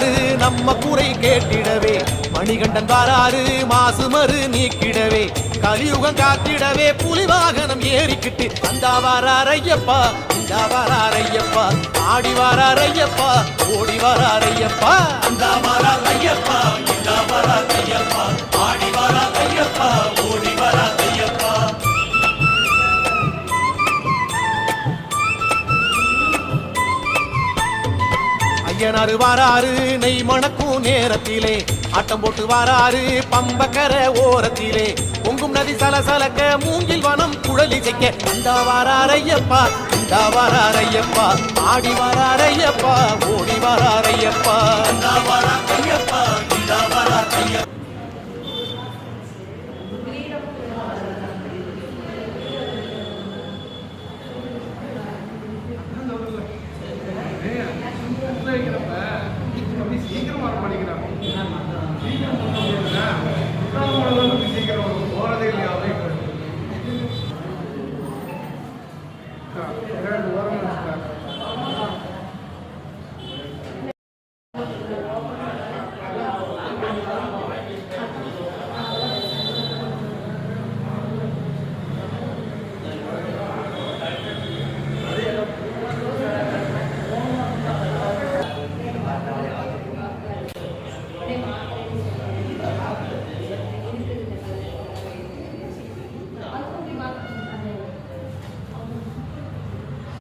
வாராரு நம்ம குறை கேட்டிடவே, மணிகண்டன் வாராரு மாசுமறு நீக்கிடவே, கலியுகம் காத்திடவே புலி வாகனம் ஏறிக்கிட்டு அந்த வாராரையப்பா இந்த வாராரையப்பா, ஆடி வாராரையப்பா ஓடி வாராரையப்பா, அந்த வாராரையப்பா இந்த வாராரையப்பா, ஆடி வாராரையப்பா ஓடி வாராரையப்பா. ஐயனாரு வாராரு நெய் மணக்கும் நேரத்திலே, ஆட்டம் போட்டு வாராரு பம்பக்கர ஓரத்திலே, பொங்கும் நதி சலசலக்க மூங்கில் வனம் குழலிசைக்க அந்த வாராரையப்பா இந்த வாராரையப்பா, ஆடி வாராரையப்பா ஓடி வாராரையப்பா, அந்த வாராரையப்பா இந்த வாராரையப்பா.